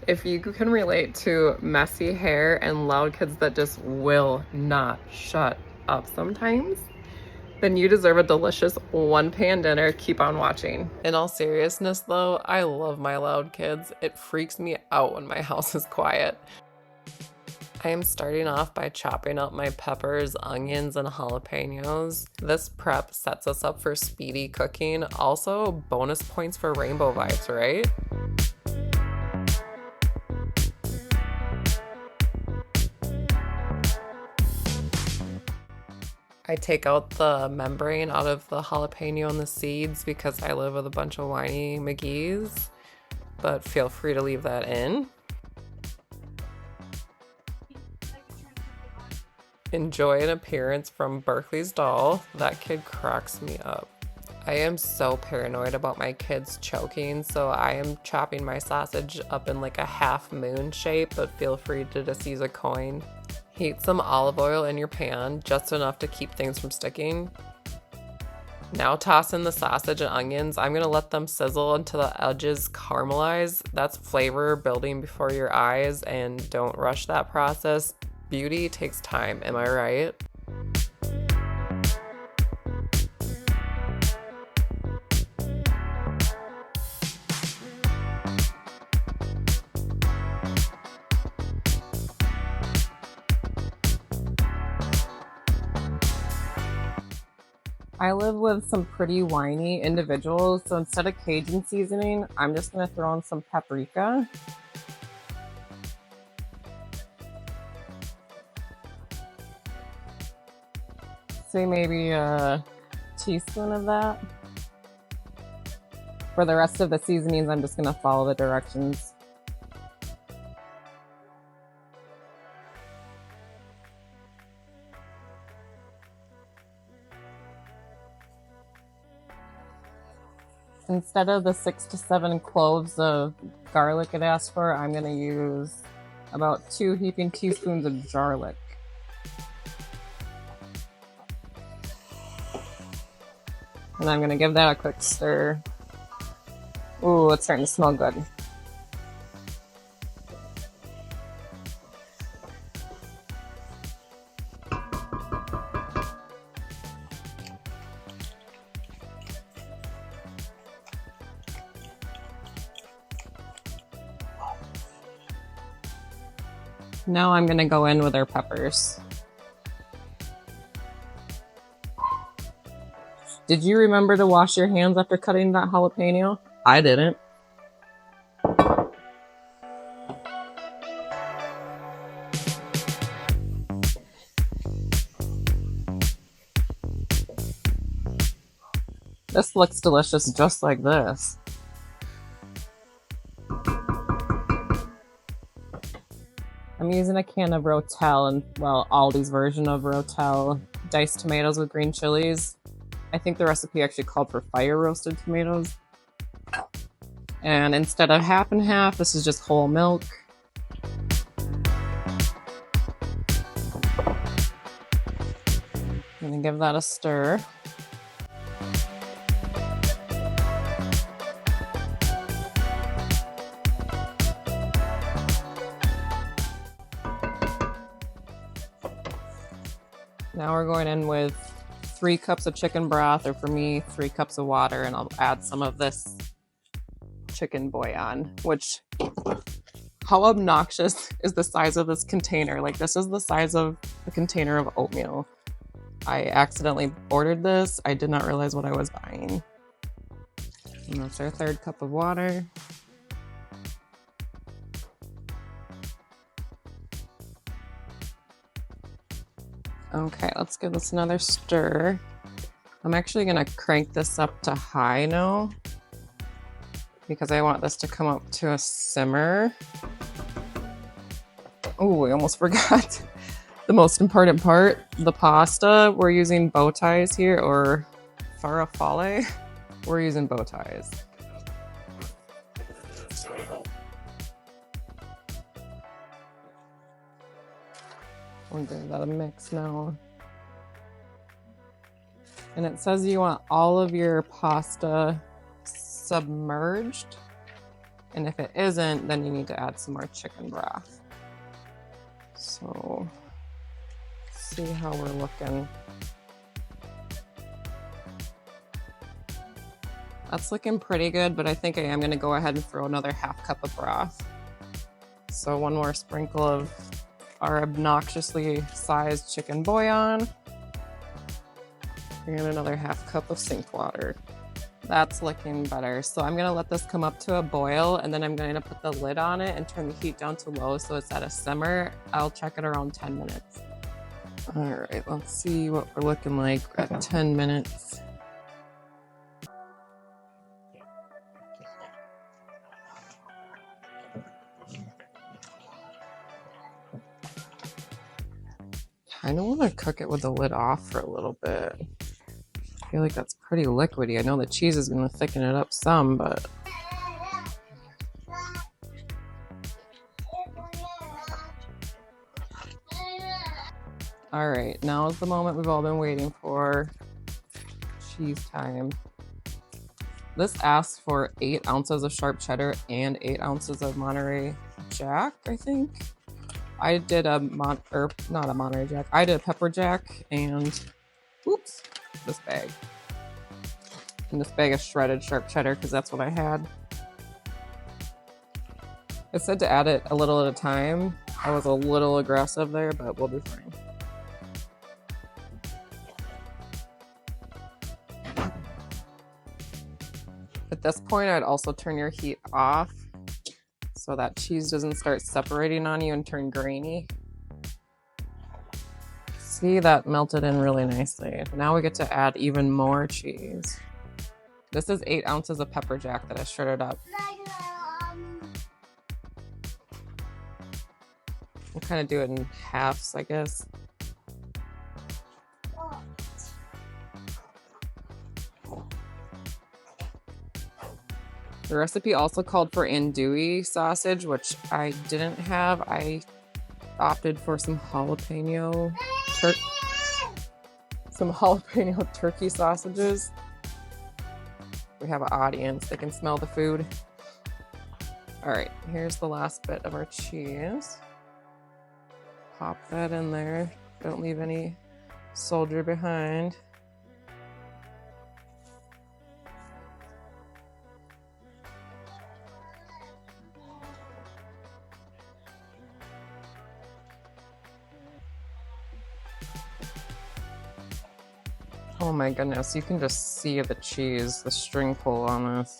If you can relate to messy hair and loud kids that just will not shut up sometimes, then you deserve a delicious one-pan dinner. Keep on watching. In all seriousness though, I love my loud kids. It freaks me out when my house is quiet. I am starting off by chopping up my peppers, onions, and jalapenos. This prep sets us up for speedy cooking. Also, bonus points for rainbow vibes, right? I take out the membrane out of the jalapeno and the seeds because I live with a bunch of whiny McGees, but feel free to leave that in. Enjoy an appearance from Berkeley's doll. That kid cracks me up. I am so paranoid about my kids choking, so I am chopping my sausage up in like a half moon shape, but feel free to just use a coin. Heat some olive oil in your pan, just enough to keep things from sticking. Now toss in the sausage and onions. I'm gonna let them sizzle until the edges caramelize. That's flavor building before your eyes, and don't rush that process. Beauty takes time, am I right? I live with some pretty whiny individuals, so instead of Cajun seasoning, I'm just gonna throw in some paprika. Say maybe a teaspoon of that. For the rest of the seasonings, I'm just gonna follow the directions. Instead of the 6 to 7 cloves of garlic it asked for, I'm gonna use about 2 heaping teaspoons of garlic. And I'm gonna give that a quick stir. Ooh, it's starting to smell good. Now I'm gonna go in with our peppers. Did you remember to wash your hands after cutting that jalapeno? I didn't. This looks delicious just like this. I'm using a can of Rotel and, well, Aldi's version of Rotel diced tomatoes with green chilies. I think the recipe actually called for fire roasted tomatoes. And instead of half and half, this is just whole milk. I'm gonna give that a stir. Now we're going in with 3 cups of chicken broth, or for me, 3 cups of water, and I'll add some of this chicken bouillon, which, how obnoxious is the size of this container? Like, this is the size of a container of oatmeal. I accidentally ordered this. I did not realize what I was buying. And that's our 3rd cup of water. Okay, let's give this another stir. I'm actually gonna crank this up to high now because I want this to come up to a simmer. Oh, I almost forgot the most important part, the pasta. We're using bow ties here, or farfalle. We're using bow ties. We'll give that a mix now. And it says you want all of your pasta submerged And if it isn't, then you need to add some more chicken broth. So, see how we're looking. That's looking pretty good, but I think I am gonna go ahead and throw another half cup of broth. So one more sprinkle of our obnoxiously sized chicken bouillon. And another half cup of sink water. That's looking better. So I'm gonna let this come up to a boil, and then I'm gonna put the lid on it and turn the heat down to low so it's at a simmer. I'll check it around 10 minutes. All right, let's see what we're looking like at 10 minutes. I don't want to cook it with the lid off for a little bit. I feel like that's pretty liquidy. I know the cheese is going to thicken it up some, but... All right, now is the moment we've all been waiting for. Cheese time. This asks for 8 ounces of sharp cheddar and 8 ounces of Monterey Jack, I think. I did a not a Monterey Jack. I did a pepper jack and, oops, this bag. And this bag of shredded sharp cheddar because that's what I had. It said to add it a little at a time. I was a little aggressive there, but we'll be fine. At this point, I'd also turn your heat off so that cheese doesn't start separating on you and turn grainy. See, that melted in really nicely. Now we get to add even more cheese. This is 8 ounces of pepper jack that I shredded up. We'll kind of do it in halves, I guess. The recipe also called for andouille sausage, which I didn't have. I opted for some jalapeno turkey sausages. We have an audience, they can smell the food. All right, here's the last bit of our cheese. Pop that in there. Don't leave any soldier behind. Oh my goodness, you can just see the cheese, the string pull on this.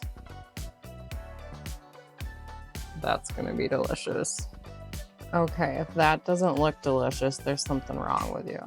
That's gonna be delicious. Okay, if that doesn't look delicious, there's something wrong with you.